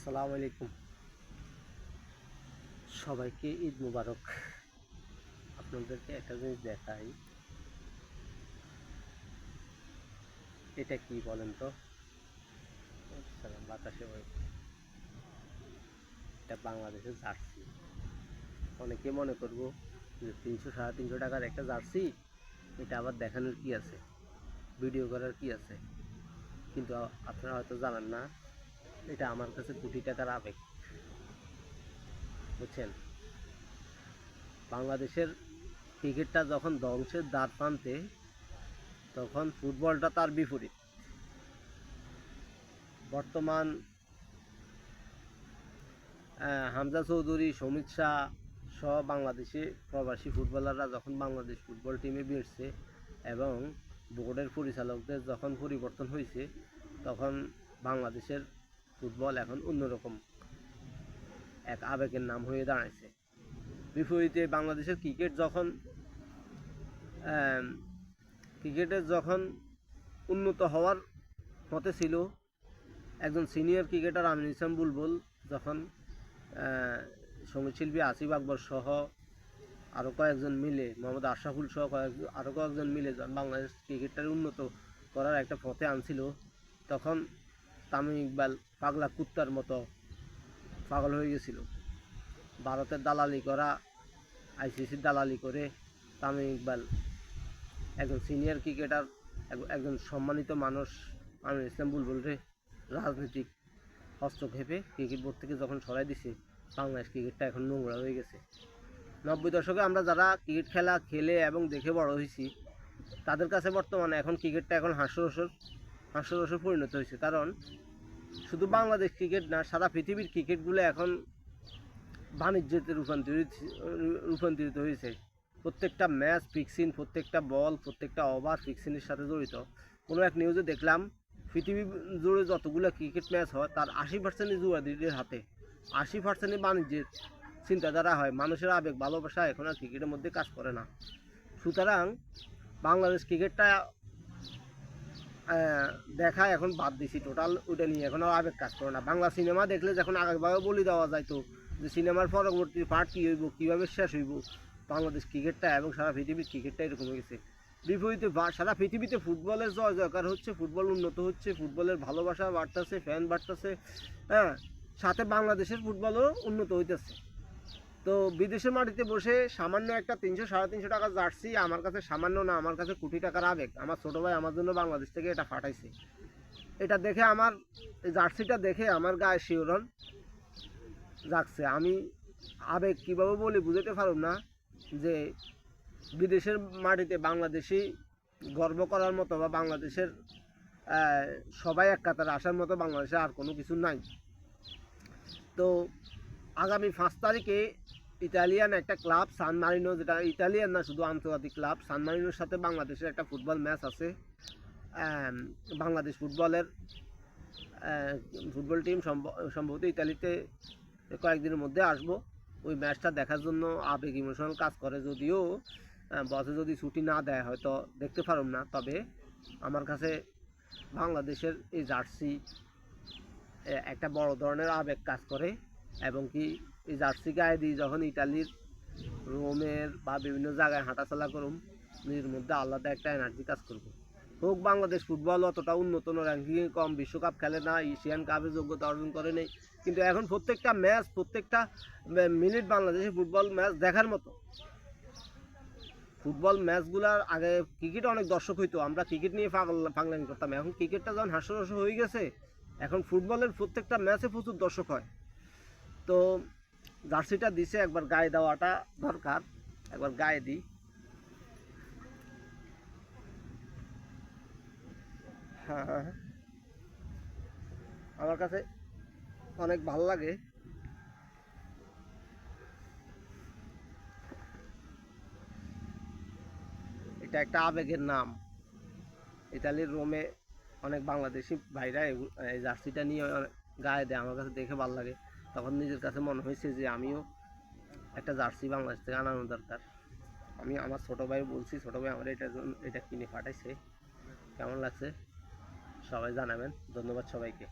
আসসালামু আলাইকুম। সবাইকে ঈদ মুবারক। আপনাদেরকে একটা জিনিস দেখাই। এটা কি বলেন তো? বাতাসে এটা বাংলাদেশের জার্সি। অনেকে মনে করবো যে 300-350 টাকার একটা জার্সি, এটা আবার দেখানোর কি আছে, ভিডিও করার কি আছে। কিন্তু আপনারা হয়তো জানেন না, এটা আমার কাছে কোটি টাকার আবেগ। বুঝছেন? বাংলাদেশের ক্রিকেটটা যখন ধ্বংসের দ্বার প্রান্তে, তখন ফুটবলটা তার বিপরীত। বর্তমান হামজা চৌধুরী, সমিত শাহ সহ বাংলাদেশি প্রবাসী ফুটবলাররা যখন বাংলাদেশ ফুটবল টিমে বেরছে এবং বোর্ডের পরিচালকদের যখন পরিবর্তন হয়েছে, তখন বাংলাদেশের ফুটবল এখন অন্যরকম এক আবেগের নাম হয়ে দাঁড়াইছে। বিপরীতে বাংলাদেশের ক্রিকেটের যখন উন্নত হওয়ার মতে ছিল, একজন সিনিয়র ক্রিকেটার আমির ইসলাম বুলবুল যখন সঙ্গীতশিল্পী আসিফ আকবর সহ আরও কয়েকজন মিলে, মোহাম্মদ আশরাফুল সহ আরও কয়েকজন মিলে যখন বাংলাদেশ ক্রিকেটটাকে উন্নত করার একটা পথে আনছিল, তখন তামিম ইকবাল পাগলা কুত্তার মতো পাগল হয়ে গেছিল। ভারতের দালালি করা, আইসিসির দালালি করে তামিম ইকবাল একজন সিনিয়র ক্রিকেটার, একজন সম্মানিত মানুষ আমির ইসলাম বুলবুলরে রাজনৈতিক হস্তক্ষেপে ক্রিকেট বোর্ড থেকে যখন সরাই দিছে, বাংলাদেশ ক্রিকেটটা এখন নোংরা হয়ে গেছে। 90 দশকে আমরা যারা ক্রিকেট খেলা খেলে এবং দেখে বড় হয়েছি, তাদের কাছে বর্তমানে এখন ক্রিকেটটা এখন হাস্যরসে পরিণত হয়েছে। কারণ শুধু বাংলাদেশ ক্রিকেট না, সারা পৃথিবীর ক্রিকেটগুলো এখন বাণিজ্যতে রূপান্তরিত হয়েছে। প্রত্যেকটা ম্যাচ ফিক্সিং, প্রত্যেকটা বল, প্রত্যেকটা ওভার ফিক্সিংয়ের সাথে জড়িত। কোনো এক নিউজে দেখলাম, পৃথিবী জুড়ে যতগুলো ক্রিকেট ম্যাচ হয় তার 80%ই জুয়াদিদের হাতে, 80%ই বাণিজ্যের চিন্তাধারা হয়। মানুষের আবেগ ভালোবাসা এখন আর ক্রিকেটের মধ্যে কাজ করে না। সুতরাং বাংলাদেশ ক্রিকেটটা দেখা এখন বাদ দিছি টোটাল, ওইটা নিয়ে এখন আর আবেগ কাজ করে না। বাংলা সিনেমা দেখলে যখন আগেভাবে বলে দেওয়া যাইতো যে সিনেমার পরবর্তী পার্ট কী হইব, কীভাবে শেষ হইব, বাংলাদেশ ক্রিকেটটা এবং সারা পৃথিবীর ক্রিকেটটা এরকম হয়ে গেছে। বিপরীতে সারা পৃথিবীতে ফুটবলের জয় জয়কার হচ্ছে, ফুটবল উন্নত হচ্ছে, ফুটবলের ভালোবাসা বাড়তেছে, ফ্যান বাড়তেছে, হ্যাঁ, সাথে বাংলাদেশের ফুটবলও উন্নত হইতেছে। তো বিদেশের মাটিতে বসে সামান্য একটা 300-350 টাকা জার্সি আমার কাছে সামান্য না, আমার কাছে কোটি টাকার আবেগ। আমার ছোটো ভাই আমার জন্য বাংলাদেশ থেকে এটা পাঠাইছে। এটা দেখে আমার, এই জার্সিটা দেখে আমার গায়ে শিহরণ জাগছে। আমি আবেগ কীভাবে বলি বুঝাতে পারব না, যে বিদেশের মাটিতে বাংলাদেশি গর্ব করার মতো বা বাংলাদেশের সবাই এক কাতারে আসার মতো বাংলাদেশে আর কোনো কিছু নাই। তো আগামী 5 তারিখে ইতালিয়ান একটা ক্লাব সান মারিনো, যেটা ইতালিয়ান না শুধু আন্তর্জাতিক ক্লাব, সান মারিনোর সাথে বাংলাদেশের একটা ফুটবল ম্যাচ আছে। বাংলাদেশ ফুটবল টিম সম্ভবত ইতালিতে কয়েকদিনের মধ্যে আসবো। ওই ম্যাচটা দেখার জন্য আবেগ ইমোশনাল কাজ করে। যদিও বসে যদি ছুটি না দেয় হয়তো দেখতে পারব না, তবে আমার কাছে বাংলাদেশের এই জার্সি একটা বড় ধরনের আবেগ কাজ করে। এবং কি এই জার্সি গায়ে দিয়ে যখন ইতালির রোমের বা বিভিন্ন জায়গায় হাঁটাচলা করুম, নিজের মধ্যে আলাদা একটা এনার্জি কাজ করবো। হোক বাংলাদেশ ফুটবল অতটা উন্নত না, র্যাঙ্কিংয়ে কম, বিশ্বকাপ খেলে না, এশিয়ান কাপে যোগ্যতা অর্জন করে নেই, কিন্তু এখন প্রত্যেকটা ম্যাচ, প্রত্যেকটা মিনিট বাংলাদেশে ফুটবল ম্যাচ দেখার মতো। ফুটবল ম্যাচগুলার আগে ক্রিকেটে অনেক দর্শক হইতো, আমরা ক্রিকেট নিয়ে পাগলামি করতাম। এখন ক্রিকেটটা যখন হাস্যরস হয়ে গেছে, এখন ফুটবলের প্রত্যেকটা ম্যাচে প্রচুর দর্শক হয়। তো জার্সিটা দিছে, একবার গায়ে দেওয়াটা দরকার, একবার গায়ে দিই। হ্যাঁ হ্যাঁ, আমার কাছে অনেক ভালো লাগে। এটা একটা আবেগের নাম। ইতালির রোমে অনেক বাংলাদেশি ভাইরা এই জার্সিটা নিয়ে গায়ে দেয়, আমার কাছে দেখে ভালো লাগে। তখন নিজের কাছে মনে হয়েছে যে আমিও একটা জার্সি বাংলাদেশ থেকে আনানো দরকার। আমি আমার ছোটো ভাই বলছি, ছোটো ভাই আমার এটা কিনে পাঠাইছে। কেমন লাগছে সবাই জানাবেন। ধন্যবাদ সবাইকে।